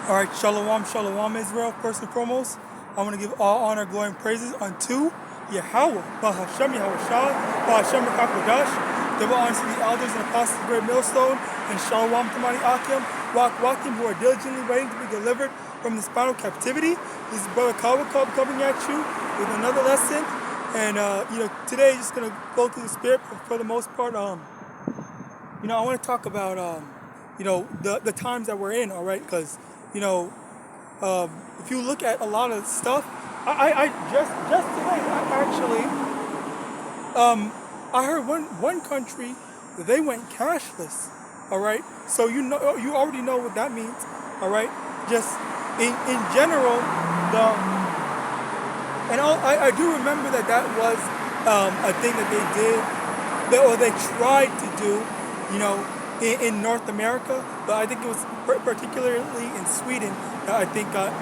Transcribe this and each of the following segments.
All right, shalom, shalom, Israel. First and foremost, I want to give all honor, glory, and praises unto YAHAWAH, YAHAWASHI, YAHAWASHI, Give honor to the elders and apostles of the great millstone, and shalom to many Akim, Wakim, who are diligently waiting to be delivered from this final captivity. This is Brother Kawakub coming at you with another lesson. And today just gonna go through the spirit, but for the most part, I want to talk about the times that we're in, all right? Because if you look at a lot of stuff, I just today I heard one country, they went cashless, all right? So you already know what that means, all right? Just in general, I do remember that was a thing that they did, or they tried to do, in North America, but I think it was particularly in Sweden that I think got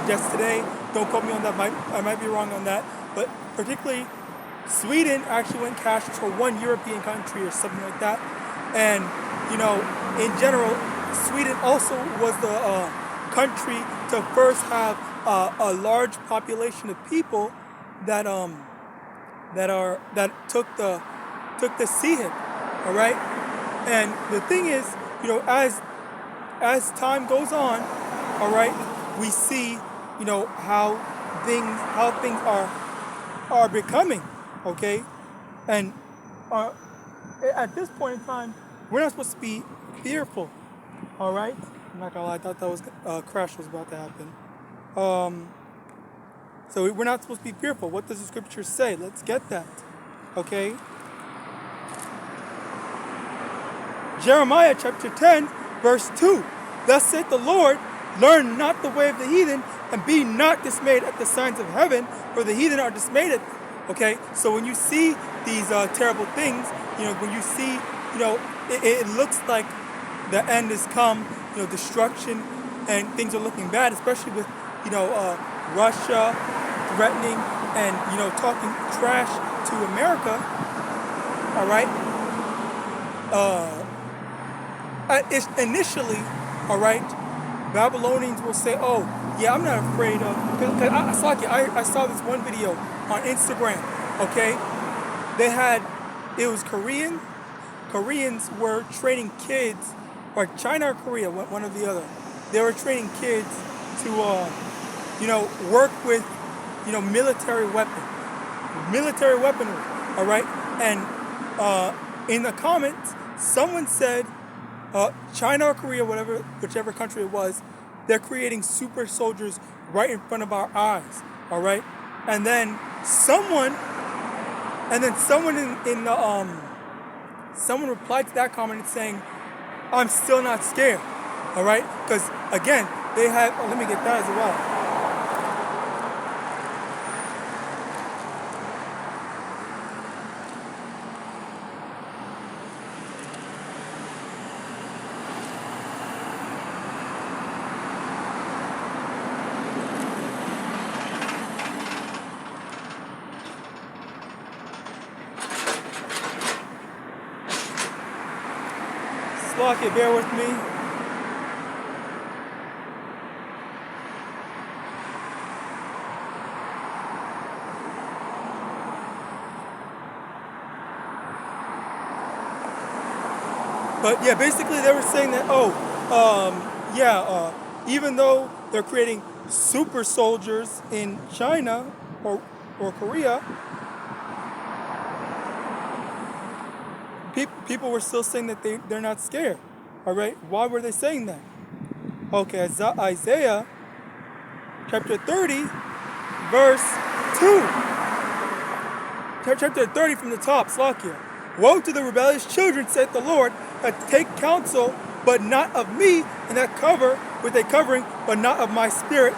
just today. Don't quote me on that, I might be wrong on that, but particularly Sweden actually went cashless for one European country or something like that. And in general, Sweden also was the country to first have a large population of people that took the Sihan, all right. And the thing is, as time goes on, all right, we see how things are becoming, okay. And at this point in time, we're not supposed to be fearful, all right. I'm not gonna lie, I thought that was crash was about to happen. So we're not supposed to be fearful. What does the scripture say? Let's get that, okay. Jeremiah chapter 10, verse 2. Thus saith the Lord, learn not the way of the heathen, and be not dismayed at the signs of heaven, for the heathen are dismayed at them. Okay, so when you see these terrible things, when you see, it looks like the end has come, destruction, and things are looking bad, especially with, Russia threatening and, talking trash to America, all right? Initially, all right, Babylonians will say, oh, yeah, I'm not afraid of, because I saw this one video on Instagram, okay? It was Koreans were training kids, or China or Korea, one or the other. They were training kids to, work with, military weaponry, all right? And in the comments, someone said, China or Korea, whichever country it was, they're creating super soldiers right in front of our eyes, all right? And then someone someone replied to that comment saying, I'm still not scared, all right? Because again, they have, let me get that as well. Okay, bear with me. But yeah, basically they were saying that, even though they're creating super soldiers in China or Korea, people were still saying that they're not scared. All right, why were they saying that? Okay, Isaiah chapter 30, verse 2. Chapter 30 from the top, Slakia. Woe to the rebellious children, saith the Lord, that take counsel, but not of me, and that cover with a covering, but not of my spirit,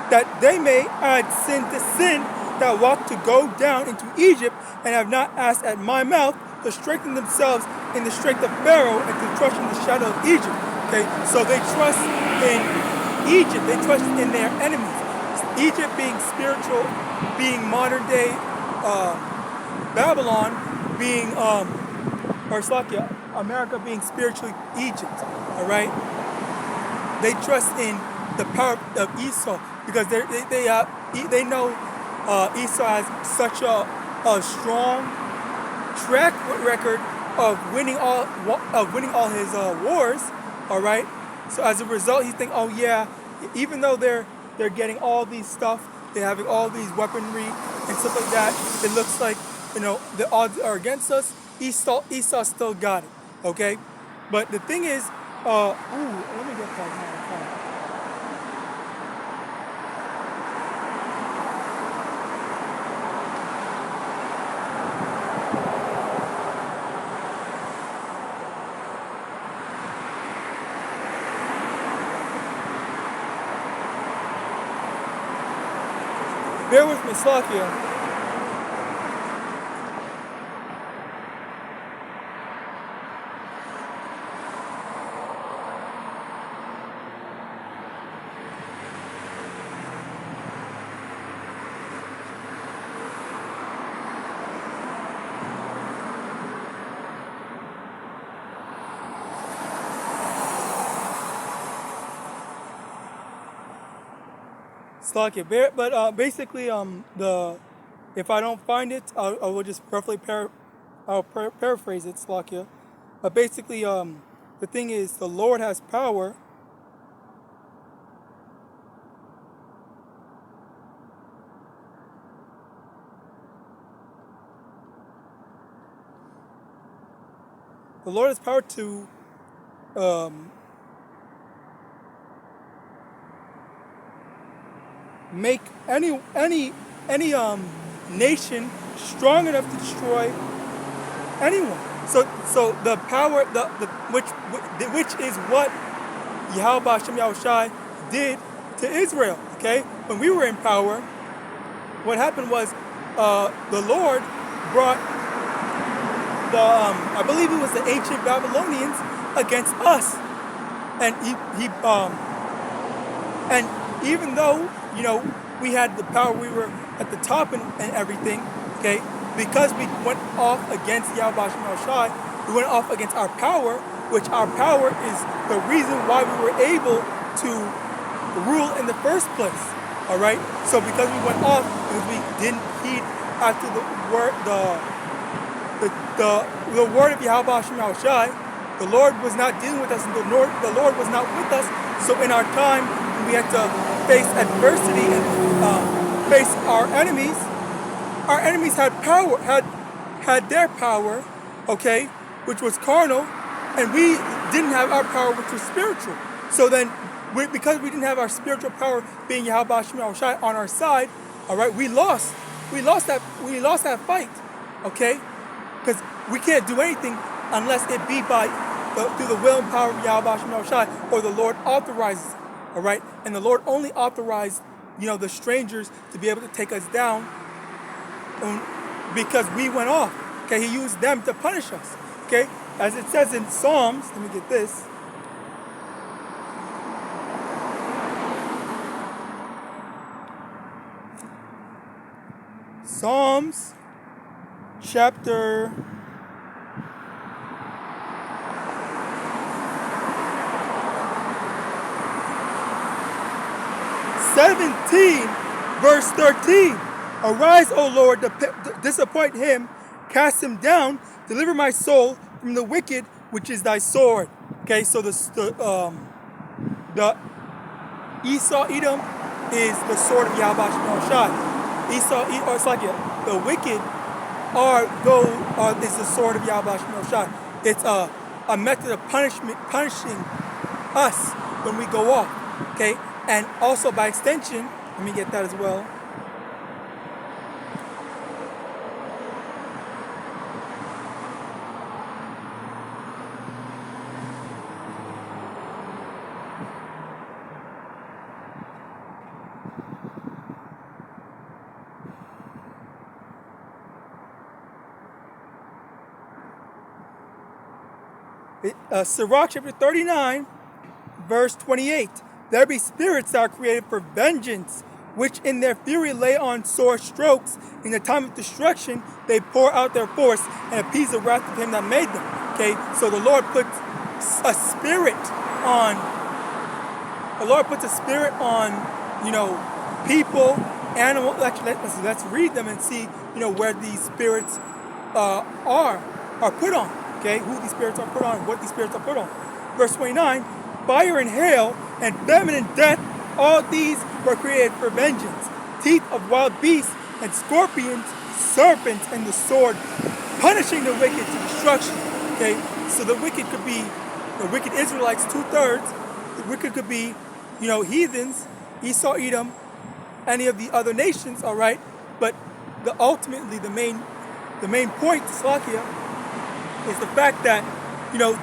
that they may add sin to sin, that walk to go down into Egypt, and have not asked at my mouth, to strengthen themselves in the strength of Pharaoh and to trust in the shadow of Egypt. Okay, so they trust in Egypt, they trust in their enemies. Egypt being spiritual, being modern day Babylon, being America being spiritually Egypt. All right, they trust in the power of Esau, because they know Esau has such a strong track record of winning all his wars. All right. So as a result, he think, oh yeah, even though they're getting all these stuff, they're having all these weaponry and stuff like that, it looks like, you know, the odds are against us. Esau still got it. Okay. But the thing is, let me get that now. Bear with me, Slakia. But basically, if I don't find it, I will just roughly paraphrase it, Slakia. But basically, the thing is, the Lord has power. The Lord has power to make any nation strong enough to destroy anyone. So the power, which is what YAHAWASHI did to Israel. Okay, when we were in power, what happened was the Lord brought I believe it was the ancient Babylonians against us, and and even though, you know, we had the power, we were at the top and everything, okay, because we went off against YAHAWASHI, we went off against our power, which our power is the reason why we were able to rule in the first place. All right, so because we went off, because we didn't heed after the word of YAHAWASHI, the Lord was not dealing with us, and the Lord was not with us. So in our time, we had to face adversity and face our enemies. Our enemies had power, had their power, okay, which was carnal, and we didn't have our power, which was spiritual. So then, because we didn't have our spiritual power, being YAHAWASHI on our side, all right, we lost that fight, okay, because we can't do anything unless it be through the will and power of YAHAWASHI, or the Lord authorizes it. All right, and the Lord only authorized, you know, the strangers to be able to take us down, because we went off. Okay, He used them to punish us. Okay, as it says in Psalms. Let me get this. Psalms, chapter 17, verse 13. Arise, O Lord, disappoint him, cast him down, deliver my soul from the wicked, which is thy sword. Okay, so the Esau Edom is the sword of YAHAWASHI. The wicked is the sword of YAHAWASHI. It's a method of punishing us when we go off. Okay, and also by extension, let me get that as well. Sirach chapter 39, verse 28. There be spirits that are created for vengeance, which in their fury lay on sore strokes. In the time of destruction, they pour out their force and appease the wrath of him that made them. Okay, so the Lord puts a spirit on the Lord puts a spirit on, people, animals. Actually, let's read them and see, where these spirits are put on. Okay, who these spirits are put on, what these spirits are put on. Verse 29, fire and hail and famine and death, all these were created for vengeance. Teeth of wild beasts and scorpions, serpents, and the sword, punishing the wicked to destruction. Okay, so the wicked could be the wicked Israelites, 2/3. The wicked could be, heathens, Esau, Edom, any of the other nations. All right, but ultimately the main point, Slakia, is the fact that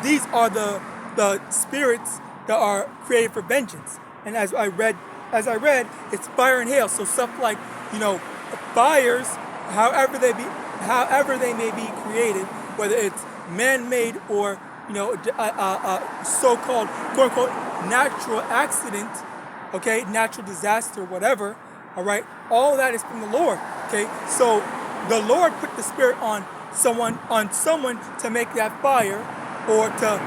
these are the spirits that are created for vengeance. And as I read, it's fire and hail. So stuff like fires, however they may be created, whether it's man-made or so-called quote unquote natural accident, okay, natural disaster, whatever. All right, all that is from the Lord. Okay, so the Lord put the spirit on someone to make that fire, or to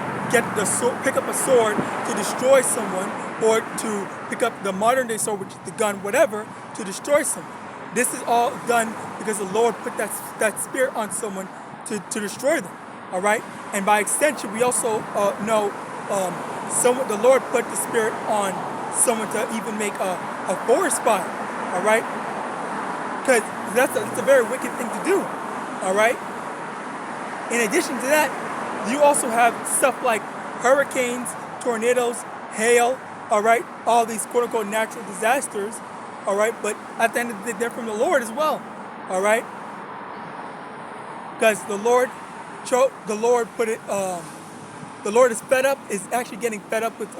pick up a sword to destroy someone, or to pick up the modern day sword, which is the gun, whatever, to destroy someone. This is all done because the Lord put that spirit on someone to destroy them. All right, and by extension, we also know the Lord put the spirit on someone to even make a forest fire. All right, because that's a very wicked thing to do. All right. In addition to that, you also have stuff like hurricanes, tornadoes, hail, all right, all these quote-unquote natural disasters, all right, but at the end of the day, they're from the Lord as well, all right, because the Lord put it, the Lord is actually getting fed up with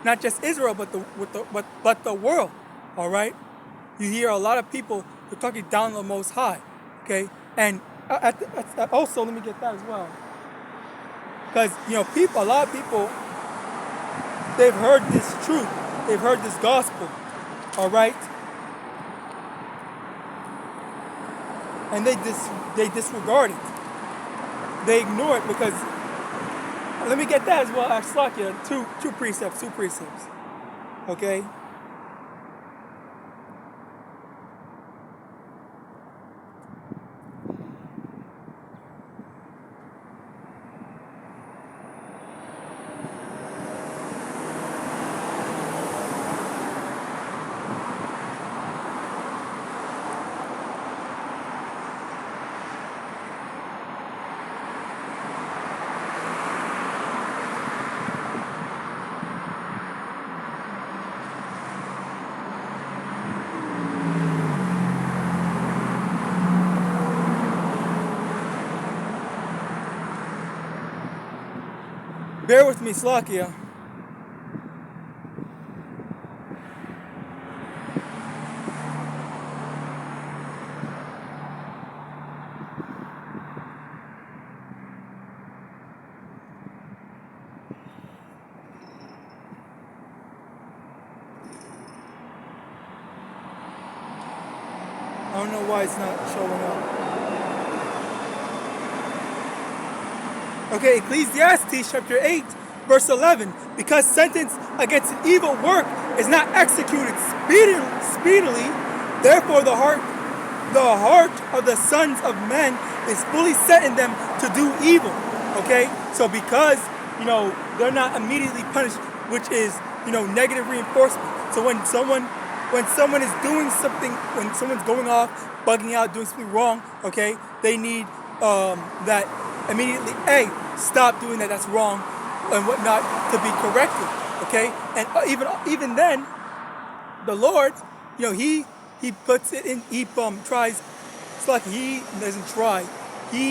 not just Israel, but the world, all right. You hear a lot of people, they're talking down the Most High, okay, and also, let me get that as well. Because, a lot of people, they've heard this truth. They've heard this gospel. All right? And they disregard it. They ignore it because, let me get that as well. Slakia, two precepts. Okay? Bear with me, Slakia. I don't know why it's not showing up. Okay, Ecclesiastes chapter 8, verse 11. Because sentence against an evil work is not executed speedily, therefore the heart of the sons of men is fully set in them to do evil. Okay? So because, they're not immediately punished, which is, negative reinforcement. So when someone is doing something, when someone's going off, bugging out, doing something wrong, okay, they need that immediately, stop doing that, that's wrong, and whatnot, to be corrected, okay? And even then, the Lord, he puts it in, he tries, it's like he doesn't try.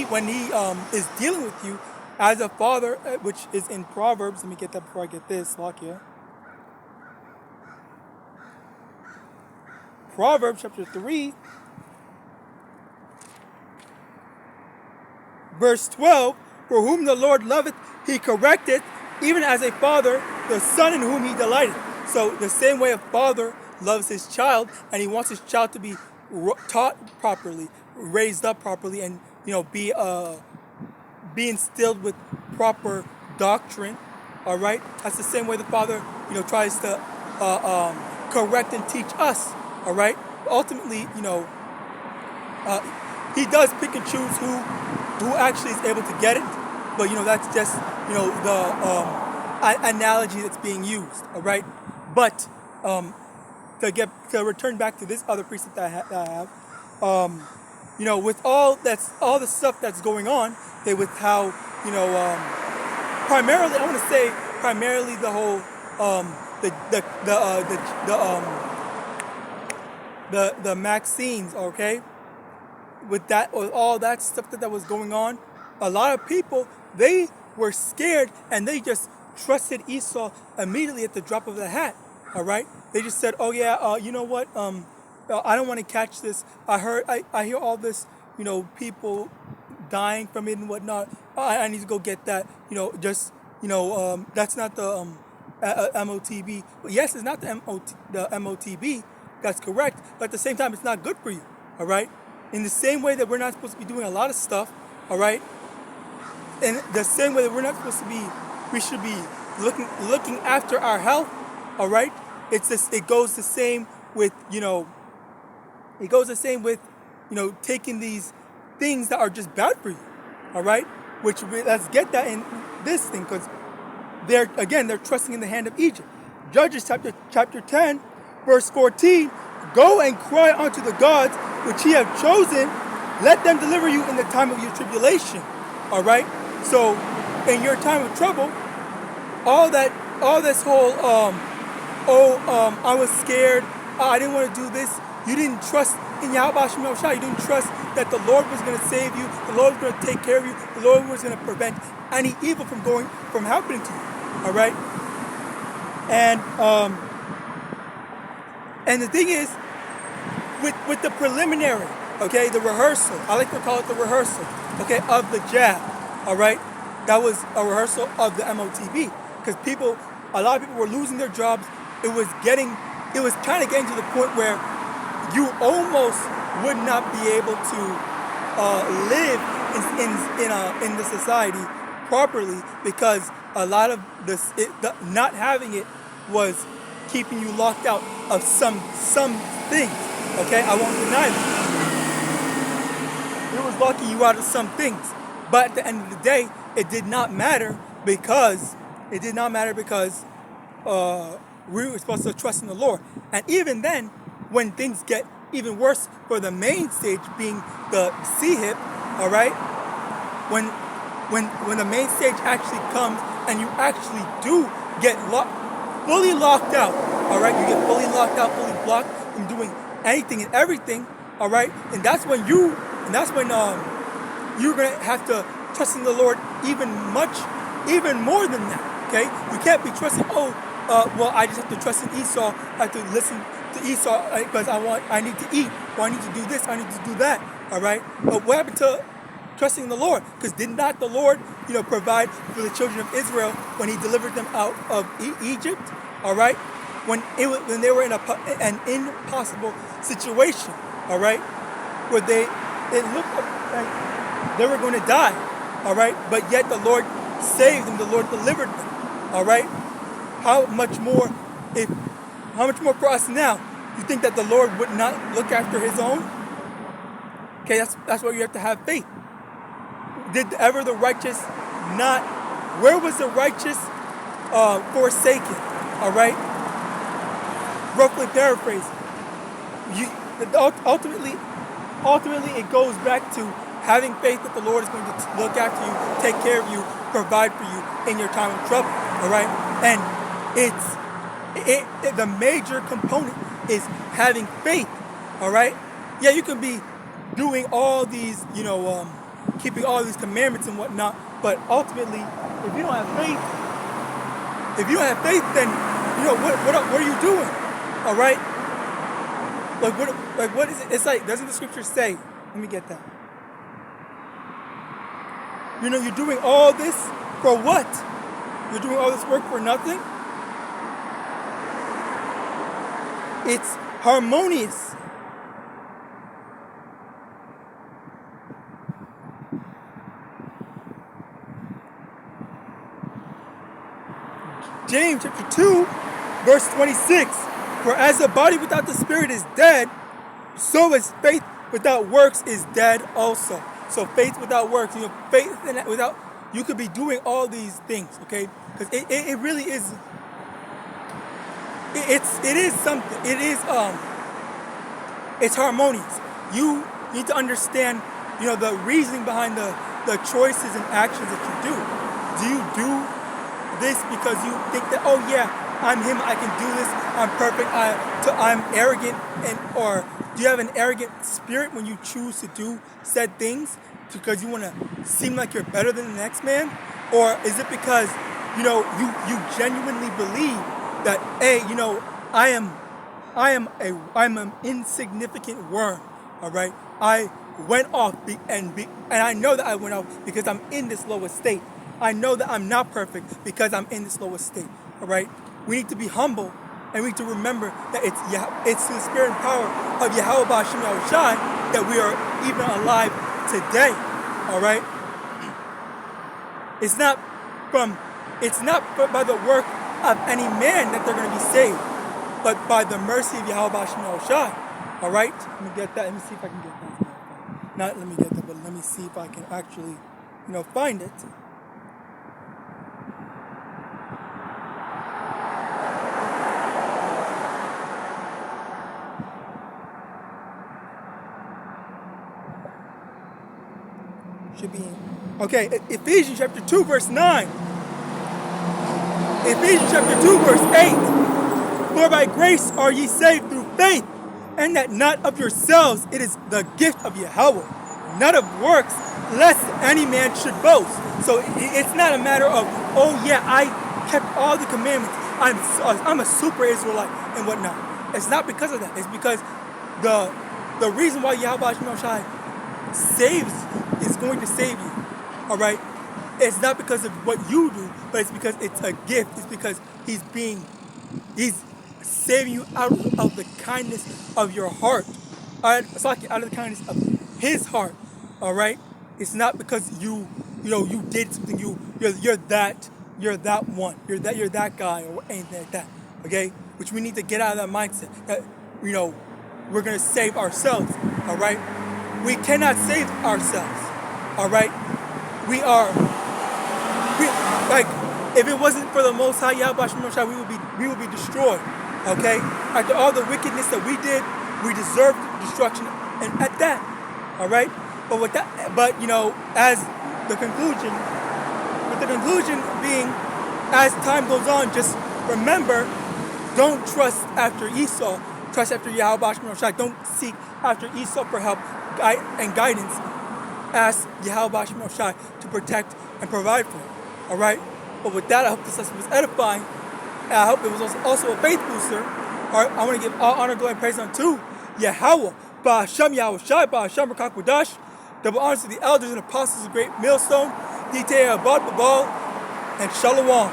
When he is dealing with you as a father, which is in Proverbs, let me get that before I get this, Lakia. Proverbs chapter 3, verse 12, for whom the Lord loveth, he correcteth, even as a father, the son in whom he delighteth. So the same way a father loves his child, and he wants his child to be taught properly, raised up properly, and be instilled with proper doctrine, All right, that's the same way the Father, tries to correct and teach us. All right, ultimately, He does pick and choose who actually is able to get it. But that's just the analogy that's being used. All right, but to return back to this other precept that I have, with all the stuff that's going on, with how primarily, I want to say primarily the whole the Maxines, okay, with all that stuff that was going on, a lot of people, they were scared and they just trusted Esau immediately at the drop of the hat. All right, they just said, "Oh yeah, you know what? I don't want to catch this. I hear all this, people dying from it and whatnot. I need to go get that. That's not the MOTB. But yes, it's not the MOTB. That's correct. But at the same time, it's not good for you. All right. In the same way that we're not supposed to be doing a lot of stuff. All right. In the same way that we're not supposed to be, we should be looking after our health. All right. It goes the same with taking these things that are just bad for you. All right. Let's get that in this thing, because they're trusting in the hand of Egypt. Judges chapter 10, verse 14. Go and cry unto the gods which ye have chosen. Let them deliver you in the time of your tribulation. All right. So in your time of trouble, all this whole I was scared, I didn't want to do this. You didn't trust in YAHAWASHI. You didn't trust that the Lord was going to save you. The Lord was going to take care of you. The Lord was going to prevent any evil from happening to you. All right. And the thing is, with the preliminary, okay, the rehearsal. I like to call it the rehearsal, okay, of the jab. All right, that was a rehearsal of the MOTB, because a lot of people were losing their jobs. It was kind of getting to the point where you almost would not be able to live in the society properly, because a lot of not having it was keeping you locked out of some things. Okay, I won't deny that. It was locking you out of some things, but at the end of the day, it did not matter because we were supposed to trust in the Lord. And even then, when things get even worse for the main stage, being the C-hip, all right, when the main stage actually comes and you actually do get fully locked out, all right, you get fully locked out, fully blocked from doing anything and everything, all right, and that's when you're gonna have to trust in the Lord even more than that. Okay, you can't be trusting. I just have to trust in Esau. I have to listen to Esau because I need to eat, or I need to do this, I need to do that. All right, but what happened to trusting the Lord? Because did not the Lord, provide for the children of Israel when He delivered them out of Egypt? All right, when they were in an impossible situation, all right, where it looked like they were going to die, all right, but yet the Lord saved them, the Lord delivered them, all right. How much more for us now? You think that the Lord would not look after His own? Okay, that's why you have to have faith. Did ever the righteous not? Where was the righteous forsaken? All right. Roughly paraphrasing. Ultimately, it goes back to having faith that the Lord is going to look after you, take care of you, provide for you in your time of trouble. All right, and the major component is having faith. All right. Yeah, you can be doing all these, keeping all these commandments and whatnot, but ultimately, if you don't have faith, then what are you doing? All right. What is it? It's like, doesn't the scripture say? Let me get that. You're doing all this for what? You're doing all this work for nothing? It's harmonious. James chapter 2, verse 26. For as the body without the spirit is dead, so is faith without works is dead also. So faith without works, faith without, you could be doing all these things, okay? Because it really is, it is something, it's harmonious. You need to understand, the reasoning behind the choices and actions that you do. Do you do this because you think that, oh yeah, I'm him, I can do this, I'm perfect, I'm arrogant, or do you have an arrogant spirit when you choose to do said things because you want to seem like you're better than the next man? Or is it because, you genuinely believe that, hey, I'm an insignificant worm, all right? I went off and I know that I went off because I'm in this lowest state. I know that I'm not perfect because I'm in this lowest state, all right? We need to be humble, and we need to remember that it's the spirit and power of YAHAWASHI that we are even alive today, all right? It's not by the work of any man that they're going to be saved, but by the mercy of YAHAWASHI, all right? Let me get that. Let me see if I can get that. Not let me get that, but let me see if I can actually, find it. Should be okay. Ephesians chapter 2, verse 9. Ephesians chapter 2, verse 8. For by grace are ye saved through faith, and that not of yourselves, it is the gift of Yahweh, not of works, lest any man should boast. So it's not a matter of, oh yeah, I kept all the commandments, I'm a super Israelite and whatnot. It's not because of that. It's because the reason why YAHAWASHI is going to save you, all right? It's not because of what you do, but it's because it's a gift. It's because he's saving you out of the kindness of your heart, out of the kindness of his heart, all right? It's not because you did something. You're that one. You're that guy or anything like that, okay? Which we need to get out of that mindset that we're gonna save ourselves, all right? We cannot save ourselves, all right? If it wasn't for the Most High YAHAWASHI, we would be destroyed, okay? After all the wickedness that we did, we deserve destruction, and at that, all right? But as the conclusion, being, as time goes on, just remember, don't trust after Esau, trust after YAHAWASHI. Don't seek after Esau for help and guidance. Ask YAHAWASHI to protect and provide for you. All right? But with that, I hope this lesson was edifying. And I hope it was also a faith booster. All right? I want to give all honor, glory, and praise unto Yahawah, Ba'Hashem Yahawashi, Ba'Hashem Rakakwadash. Double honors to the elders and apostles of Great Millstone, Dite Abad Babal, and Shalom.